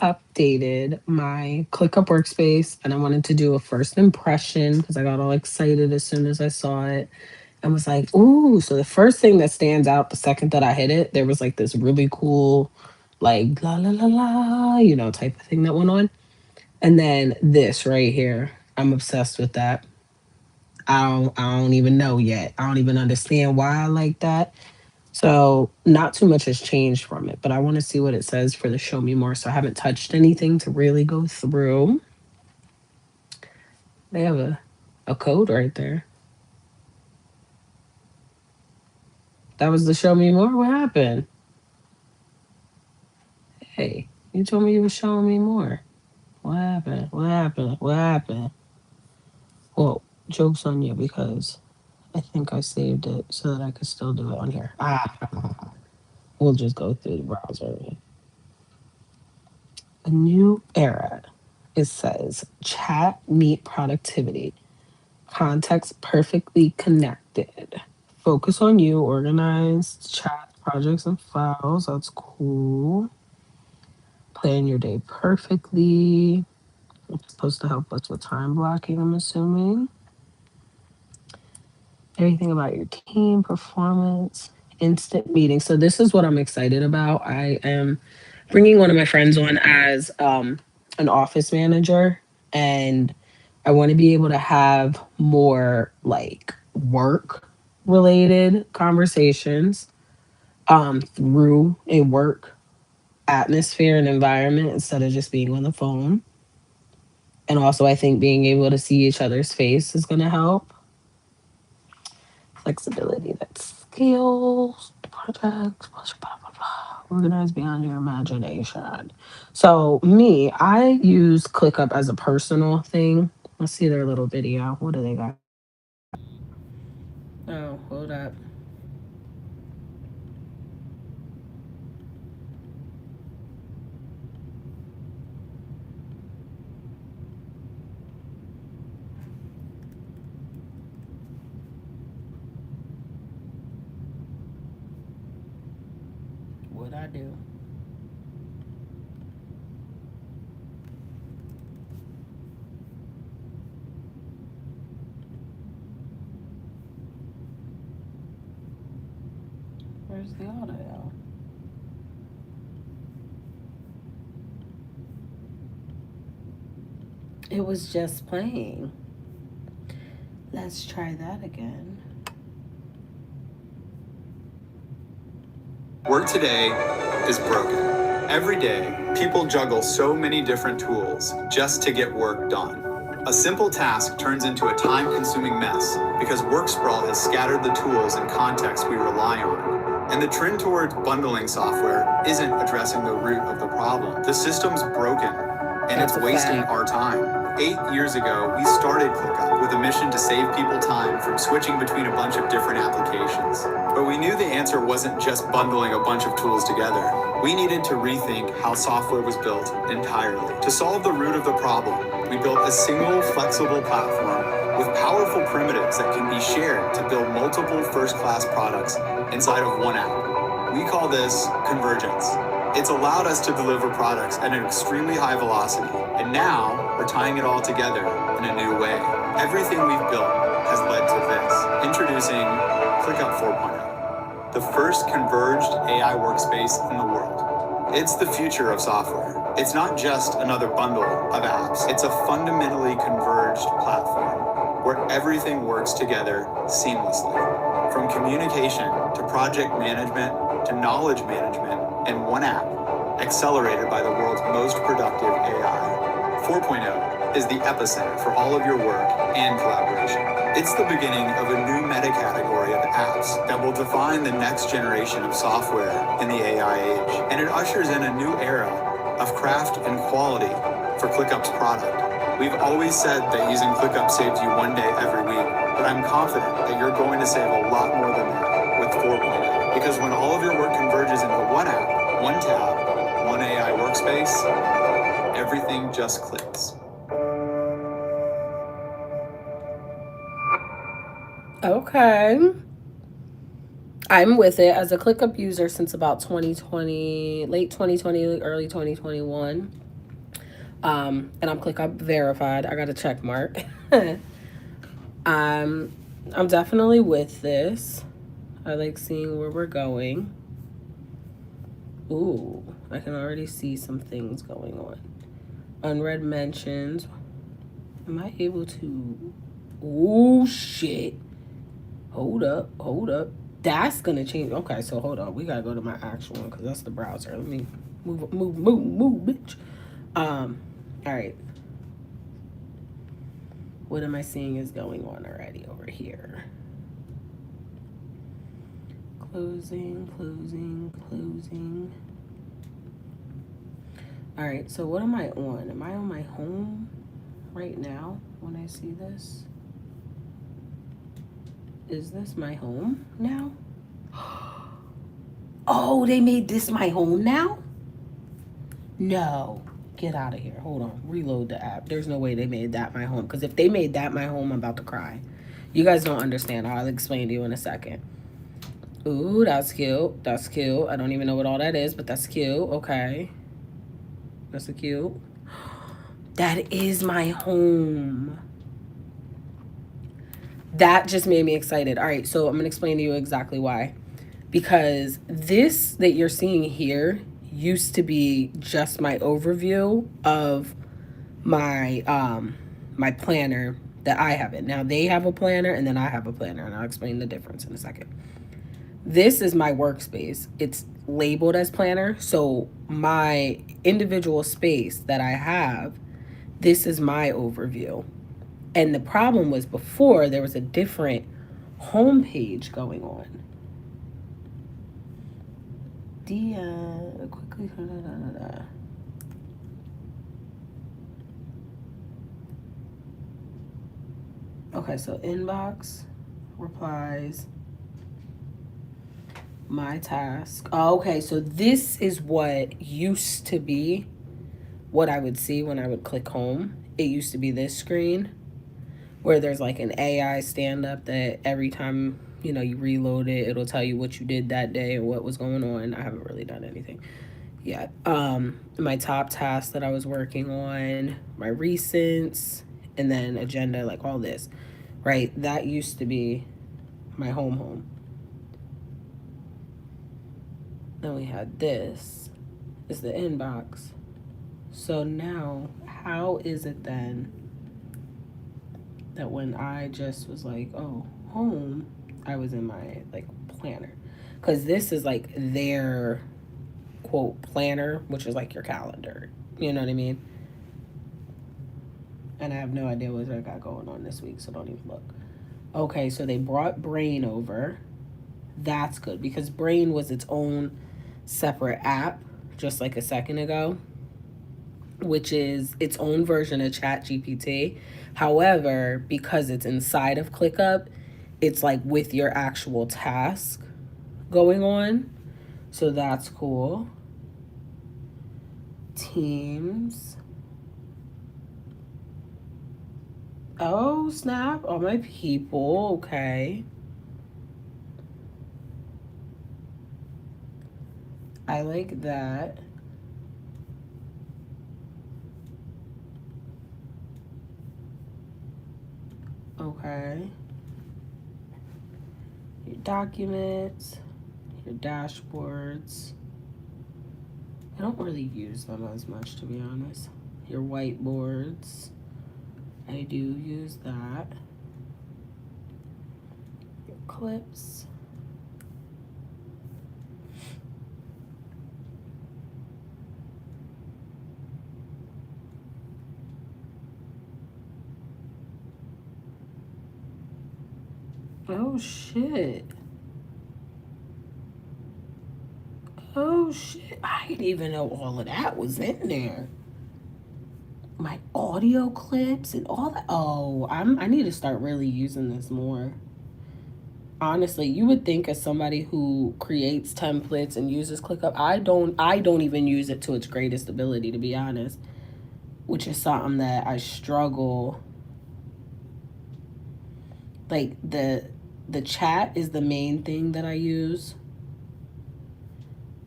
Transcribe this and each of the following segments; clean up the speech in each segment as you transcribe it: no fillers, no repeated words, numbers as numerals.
updated my ClickUp workspace and I wanted to do a first impression because I got all excited as soon as I saw it and was like, ooh. So the first thing that stands out the second that I hit it, there was like this really cool, like la la la la, type of thing that went on. And then this right here, I'm obsessed with that. I don't even know yet. I don't even understand why I like that. So not too much has changed from it, but I want to see what it says for the show me more. So I haven't touched anything to really go through. They have a code right there. That was the show me more. What happened? Hey, you told me you were showing me more. What happened? What happened? What happened? Well, joke's on you because I think I saved it so that I could still do it on here. We'll just go through the browser. A new era. It says chat meet productivity. Context perfectly connected. Focus on you, organized chat projects and files. That's cool. Plan your day perfectly. It's supposed to help us with time blocking, I'm assuming. Everything about your team, performance, instant meetings. So this is what I'm excited about. I am bringing one of my friends on as an office manager, and I want to be able to have more like work related conversations through a work atmosphere and environment instead of just being on the phone. And also, I think being able to see each other's face is going to help. Flexibility, that's skills, projects, blah, blah, blah. Organize beyond your imagination. So, me, I use ClickUp as a personal thing. Let's see their little video. What do they got? Oh, hold up. What I do? Where's the audio? It was just playing. Let's try that again. Work today is broken. Every day, people juggle so many different tools just to get work done. A simple task turns into a time-consuming mess because work sprawl has scattered the tools and context we rely on. And the trend towards bundling software isn't addressing the root of the problem. The system's broken, and it's wasting our time. 8 years ago, we started ClickUp with a mission to save people time from switching between a bunch of different applications. But we knew the answer wasn't just bundling a bunch of tools together. We needed to rethink how software was built entirely. To solve the root of the problem, we built a single flexible platform with powerful primitives that can be shared to build multiple first-class products inside of one app. We call this convergence. It's allowed us to deliver products at an extremely high velocity, and now we're tying it all together in a new way. Everything we've built has led to this. Introducing ClickUp 4.0, the first converged AI workspace in the world. It's the future of software. It's not just another bundle of apps. It's a fundamentally converged platform where everything works together seamlessly. From communication to project management to knowledge management in one app, accelerated by the world's most productive AI. 4.0 is the epicenter for all of your work and collaboration. It's the beginning of a new meta-category of apps that will define the next generation of software in the AI age. And it ushers in a new era of craft and quality for ClickUp's product. We've always said that using ClickUp saves you one day every week, but I'm confident that you're going to save a lot more than that with 4.0. Because when all of your work converges into one app, one tab, one AI workspace, everything just clicks. Okay. I'm with it as a ClickUp user since about 2020, late 2020, early 2021. And I'm ClickUp verified. I got a check mark. um, I'm definitely with this. I like seeing where we're going. Ooh, I can already see some things going on. Unread mentions. Am I able to? Ooh, shit. Hold up, hold up. That's gonna change. Okay, so hold on. We gotta go to my actual one because that's the browser. Let me move, bitch. All right. What am I seeing is going on already over here? Closing, closing, closing. All right, so what am I on? Am I on my home right now when I see this? Is this my home now? Oh, they made this my home now? No. Get out of here. Hold on. Reload the app. There's no way they made that my home. Because if they made that my home, I'm about to cry. You guys don't understand. I'll explain to you in a second. Ooh, that's cute. That's cute. I don't even know what all that is, but that's cute. Okay. That's a cute. That is my home. That just made me excited. All right, so I'm going to explain to you exactly why. Because this that you're seeing here used to be just my overview of my planner that I have it. Now they have a planner and then I have a planner, and I'll explain the difference in a second. This is my workspace. It's labeled as planner. So my individual space that I have, this is my overview. And the problem was before there was a different homepage going on. Quickly. Okay, so inbox, replies, my task. Oh, okay, so this is what used to be what I would see when I would click home. It used to be this screen where there's like an AI stand up that every time you reload it, it'll tell you what you did that day and what was going on. I haven't really done anything yet. My top tasks that I was working on, my recents, and then agenda, like all this, right? That used to be my home. Then we had this is the inbox. So now, how is it then that when I just was like, oh, home, I was in my like planner? Because this is like their quote planner, which is like your calendar. You know what I mean? And I have no idea what I got going on this week, so don't even look. Okay, so they brought Brain over. That's good because Brain was its own separate app just like a second ago, which is its own version of ChatGPT. However, because it's inside of ClickUp, it's like with your actual task going on. So that's cool. Teams. Oh, snap. All my people. Okay. I like that. Okay. Your documents, your dashboards. I don't really use them as much, to be honest. Your whiteboards. I do use that. Your clips. Oh shit. Oh shit. I didn't even know all of that was in there. My audio clips and all that. Oh, I need to start really using this more. Honestly, you would think as somebody who creates templates and uses ClickUp, I don't even use it to its greatest ability, to be honest, which is something that I struggle. Like the chat is the main thing that I use,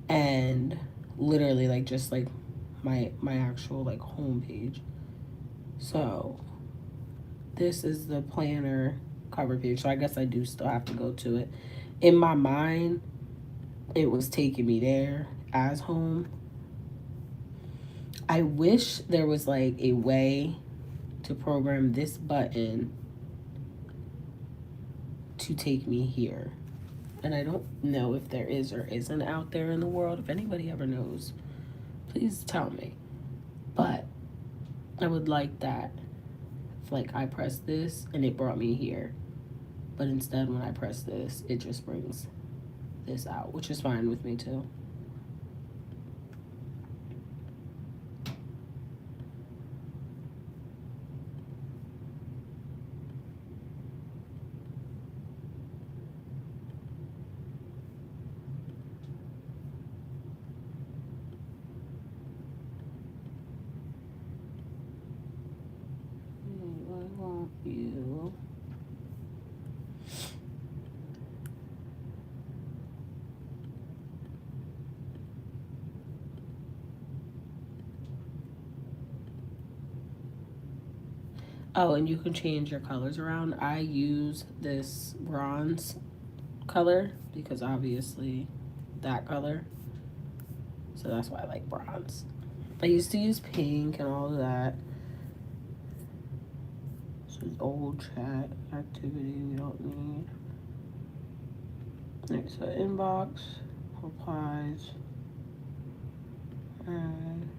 and literally like just like my actual like home page. So this is the planner cover page. So I guess I do still have to go to it. In my mind, it was taking me there as home. I wish there was like a way to program this button to take me here. And I don't know if there is or isn't out there in the world. If anybody ever knows, please tell me. But I would like that. If like I press this and it brought me here. But instead when I press this, it just brings this out, which is fine with me too. I want you. Oh, and you can change your colors around. I use this bronze color because obviously that color. So that's why I like bronze. I used to use pink and all of that. This is old chat activity we don't need. Alright, so inbox, replies, and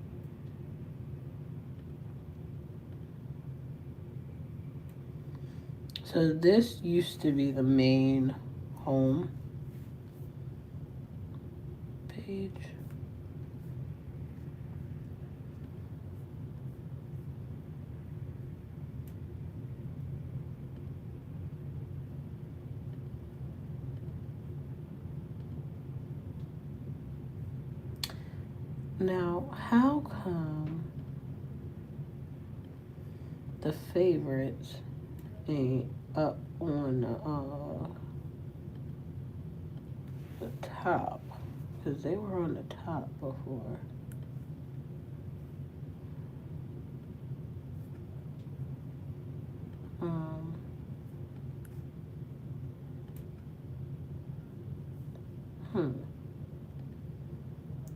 so this used to be the main home page. Now, how come the favorites ain't up on the top? Because they were on the top before.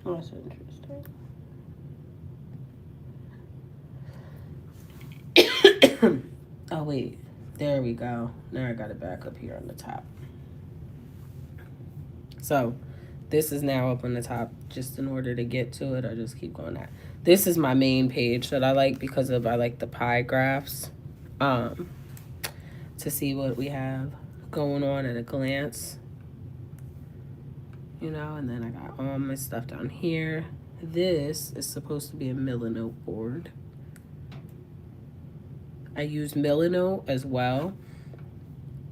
That's interesting. Oh wait, there we go. Now I got it back up here on the top. So this is now up on the top. Just in order to get to it, I just keep going that. This is my main page that I like because of I like the pie graphs. To see what we have going on at a glance. You know, and then I got all my stuff down here. This is supposed to be a Milanote board. I use Milanote as well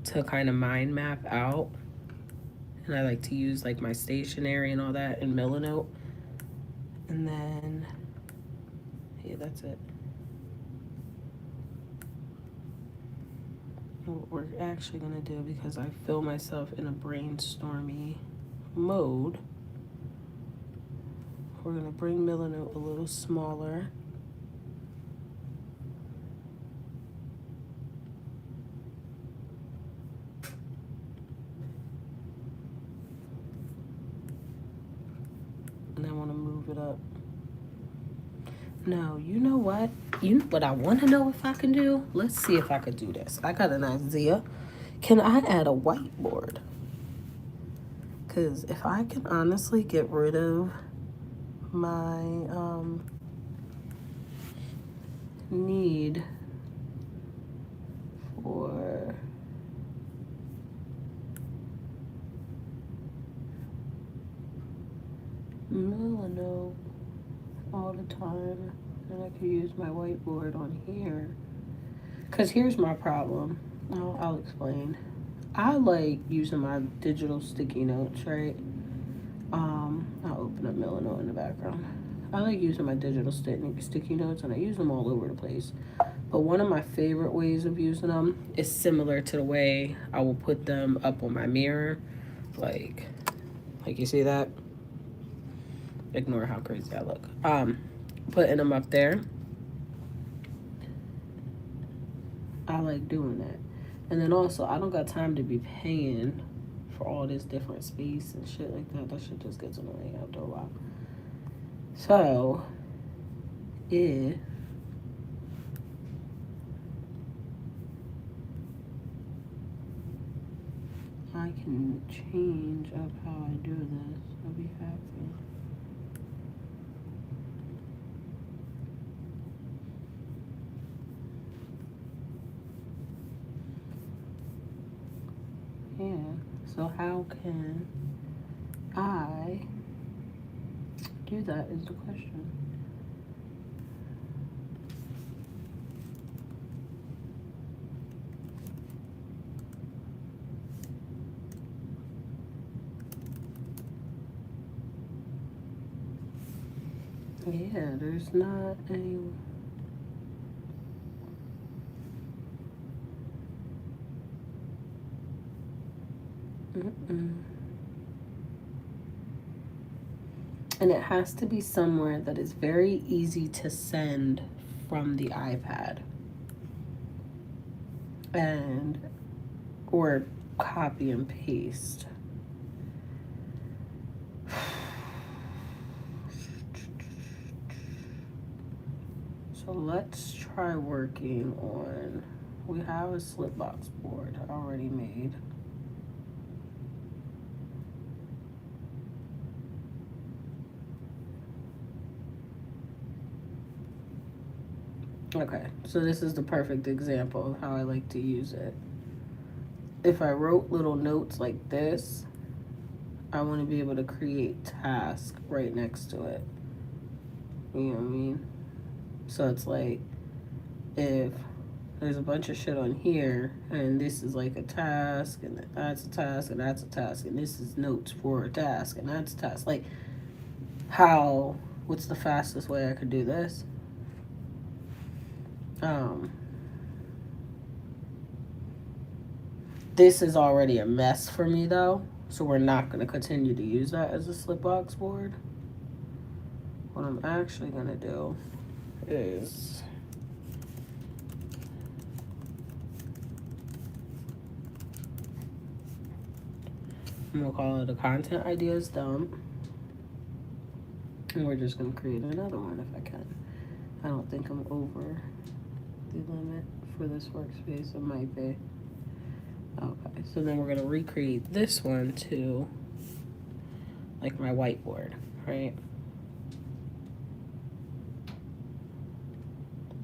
to kind of mind map out. And I like to use like my stationery and all that in Milanote. And then, yeah, that's it. What we're actually gonna do, because I feel myself in a brainstormy mode, we're gonna bring Milanote a little smaller. And I wanna move it up. No, you know what? You know what I wanna know if I can do? Let's see if I could do this. I got an idea. Can I add a whiteboard? Because if I can honestly get rid of my need for Milanote all the time, and I can use my whiteboard on here. Because here's my problem. I'll explain. I like using my digital sticky notes, right? I'll open up Milanote in the background. I like using my digital sticky notes, and I use them all over the place. But one of my favorite ways of using them is similar to the way I will put them up on my mirror. Like you see that? Ignore how crazy I look. putting them up there. I like doing that. And then also, I don't got time to be paying for all this different space and shit like that. That shit just gets annoying after a while. So, if I can change up how I do this, I'll be happy. Yeah. So how can I do that is the question. Yeah, there's not any. Mm-mm. And it has to be somewhere that is very easy to send from the iPad and or copy and paste. So let's try working on. We have a slipbox board already made. Okay, so this is the perfect example of how I like to use it. If I wrote little notes like this, I want to be able to create tasks right next to it. You know what I mean? So it's like if there's a bunch of shit on here and this is like a task and that's a task and that's a task and this is notes for a task and that's a task. Like what's the fastest way I could do this? This is already a mess for me though, so we're not going to continue to use that as a slipbox board. What I'm actually going to do is I'm going to call it a content ideas dump. And we're just going to create another one if I can. I don't think I'm over the limit for this workspace. It might be. Okay, so then we're going to recreate this one to like my whiteboard, right?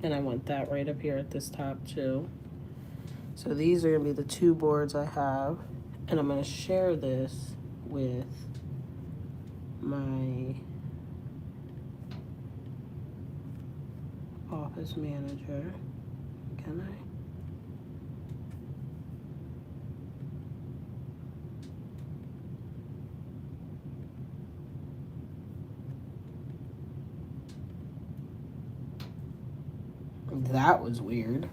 And I want that right up here at this top too. So these are going to be the two boards I have. And I'm going to share this with my office manager. Can I? That was weird,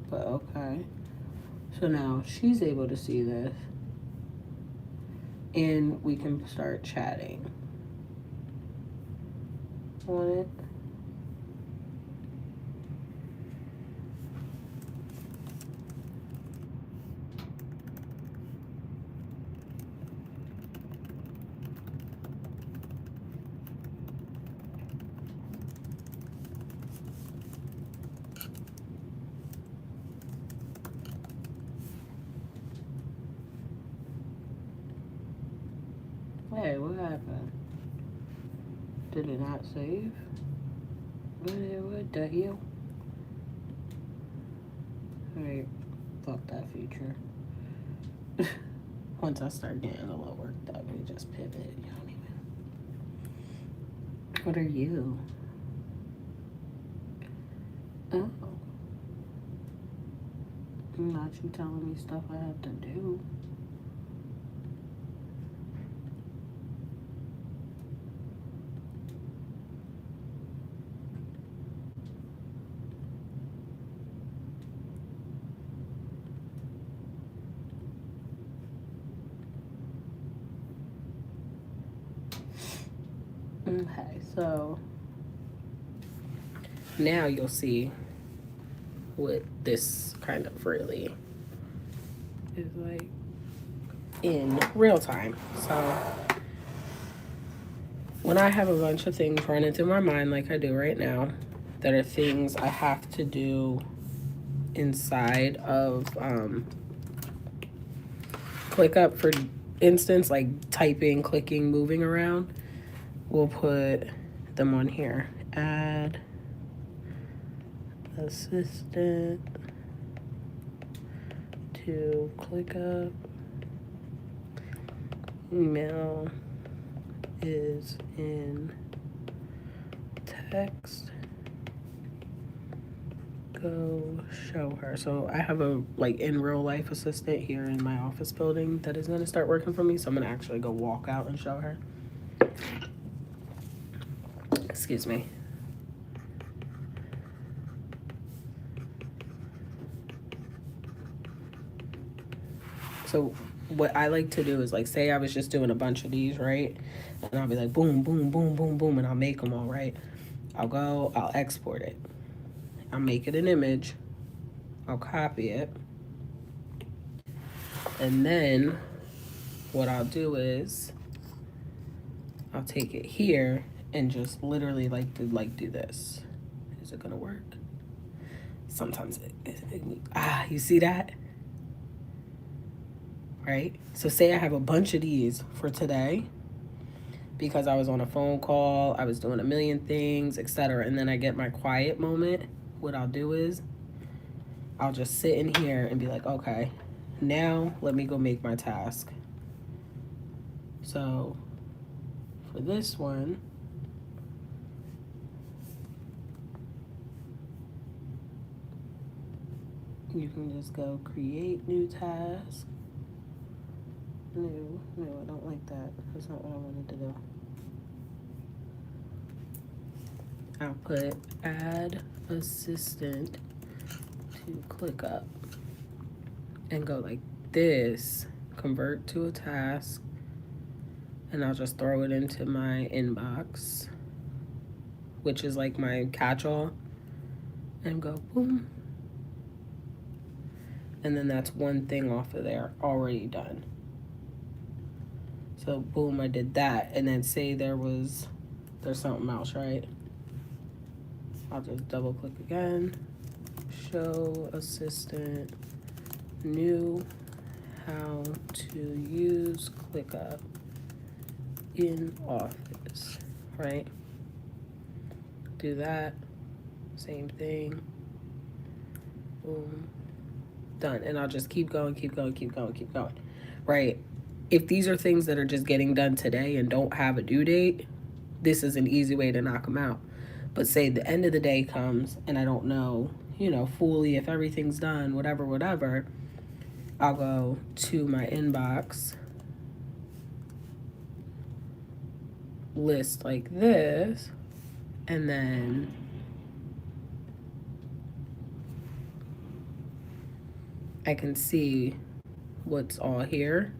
but okay. So now she's able to see this and we can start chatting on it. Hey, what happened? Did it not save? What the hell? Alright, fuck that feature. Once I start getting a little worked up, we just pivot. You don't even. What are you? Oh. Not you telling me stuff I have to do. Okay, so now you'll see what this kind of really is like in real time. So when I have a bunch of things running through my mind like I do right now, that are things I have to do inside of ClickUp, for instance, like typing, clicking, moving around, we'll put them on here. Add assistant to ClickUp. Email is in text. Go show her. So I have a like in real life assistant here in my office building that is going to start working for me. So I'm going to actually go walk out and show her. Excuse me. So what I like to do is like, say I was just doing a bunch of these, right? And I'll be like, boom, boom, boom, boom, boom, and I'll make them all, right? I'll export it. I'll make it an image. I'll copy it. And then what I'll do is I'll take it here and just literally do this. Is it gonna work? Sometimes you see that? Right? So say I have a bunch of these for today because I was on a phone call, I was doing a million things, etc. And then I get my quiet moment. What I'll do is I'll just sit in here and be like, okay, now let me go make my task. So for this one, you can just go create new task. No, I don't like that. That's not what I wanted to do. I'll put add assistant to ClickUp and go like this, convert to a task, and I'll just throw it into my inbox, which is like my catch-all, and go boom. And then that's one thing off of there already done. So boom, I did that. And then say there's something else, right? I'll just double click again. Show assistant new how to use ClickUp in office, right? Do that. Same thing. Boom. Done. And I'll just keep going, right? If these are things that are just getting done today and don't have a due date, this is an easy way to knock them out. But say the end of the day comes and I don't know, fully if everything's done, whatever, I'll go to my inbox list like this, and then I can see what's all here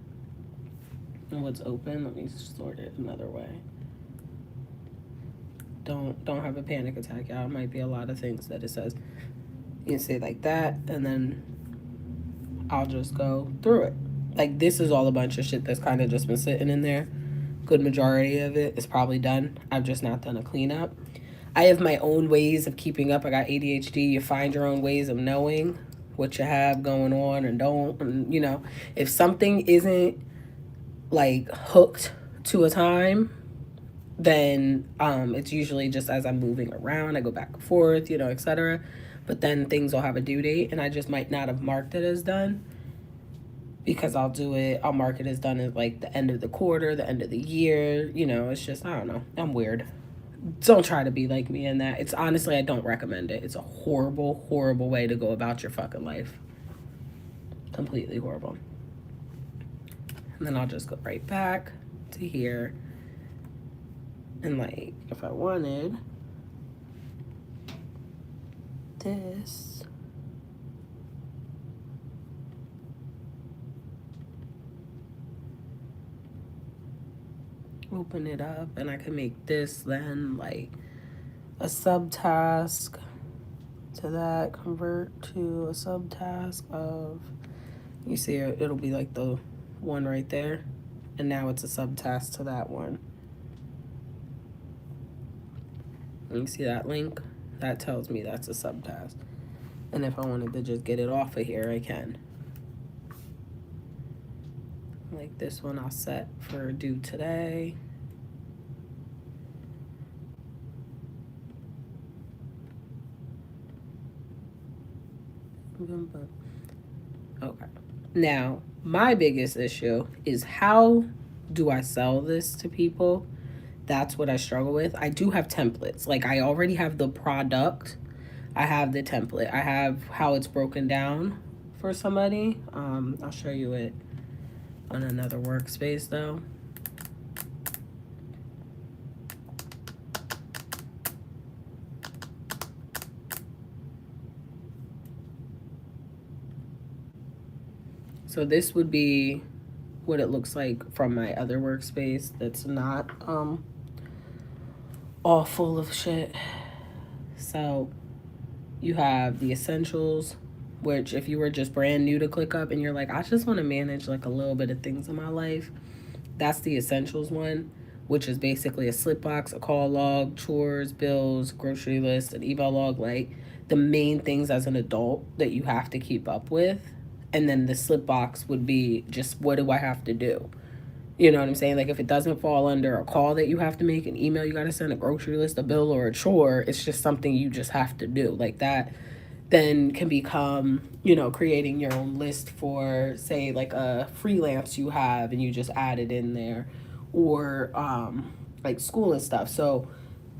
and what's open. Let me sort it another way. Don't have a panic attack, y'all. It might be a lot of things that it says. You can say like that, and then I'll just go through it. Like this is all a bunch of shit that's kind of just been sitting in there. Good majority of it is probably done. I've just not done a cleanup. I have my own ways of keeping up. I got ADHD. You find your own ways of knowing what you have going on and don't. And, if something isn't like hooked to a time, then it's usually just as I'm moving around, I go back and forth, etc. But then things will have a due date, and I just might not have marked it as done because I'll mark it as done at like the end of the quarter, the end of the year. It's just, I don't know. I'm weird. Don't try to be like me in that. It's honestly, I don't recommend it. It's a horrible, horrible way to go about your fucking life. Completely horrible. And then I'll just go right back to here. And like, if I wanted this, open it up, and I can make this then like a subtask. to that, convert to a subtask of, you see it, it'll be like the one right there. And now it's a subtask to that one. And you see that link? That tells me that's a subtask. And if I wanted to just get it off of here, I can. Like this one I'll set for due today. Okay. Now, my biggest issue is how do I sell this to people? That's what I struggle with. I do have templates. Like, I already have the product, I have the template, I have how it's broken down for somebody. I'll show you it on another workspace though. So this would be what it looks like from my other workspace that's not all full of shit. So you have the essentials, which if you were just brand new to ClickUp and you're like, I just want to manage like a little bit of things in my life, that's the essentials one, which is basically a slip box, a call log, chores, bills, grocery list, an email log, like the main things as an adult that you have to keep up with. And then the slip box would be just, what do I have to do? You know what I'm saying? Like if it doesn't fall under a call that you have to make, an email you got to send, a grocery list, a bill, or a chore, it's just something you just have to do. Like that then can become, you know, creating your own list for, say, like a freelance you have and you just add it in there, or like school and stuff. So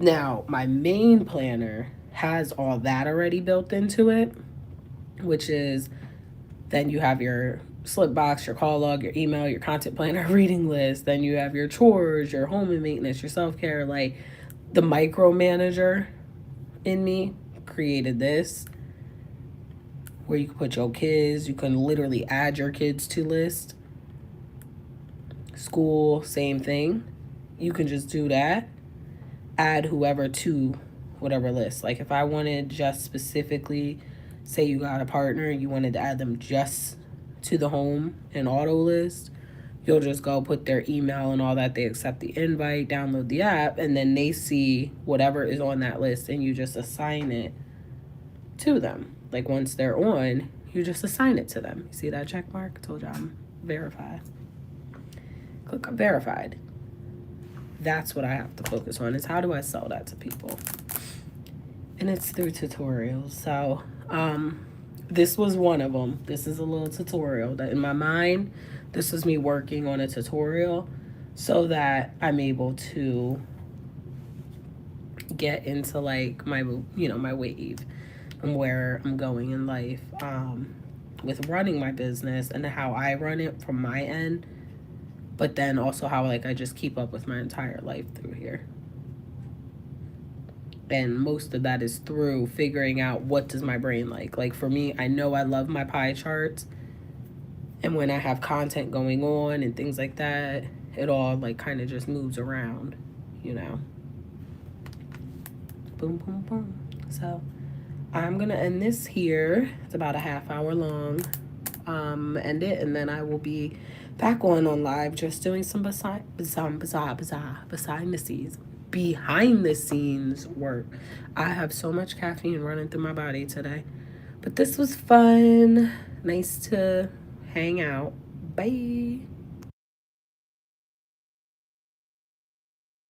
now my main planner has all that already built into it, which is then you have your slip box, your call log, your email, your content planner, reading list. Then you have your chores, your home and maintenance, your self care. Like the micromanager in me created this where you can put your kids, you can literally add your kids to list. School, same thing. You can just do that. Add whoever to whatever list. Like if I wanted just specifically, say you got a partner, you wanted to add them just to the home and auto list, you'll just go put their email and all that. They accept the invite, download the app, and then they see whatever is on that list and you just assign it to them. Like once they're on, you just assign it to them. You see that check mark? I told you I'm verified. Click on verified. That's what I have to focus on, is how do I sell that to people? And it's through tutorials. So this was one of them. This is a little tutorial that in my mind, this was me working on a tutorial so that I'm able to get into like my, you know, my wave and where I'm going in life with running my business and how I run it from my end, but then also how like I just keep up with my entire life through here. And most of that is through figuring out what does my brain like. Like for me, I know I love my pie charts, and when I have content going on and things like that, it all like kind of just moves around, you know. Boom, boom, boom. So I'm gonna end this here. It's about a half hour long. End it, and then I will be back on live, just doing some behind the scenes work. I have so much caffeine running through my body today, but this was fun. Nice to hang out. Bye.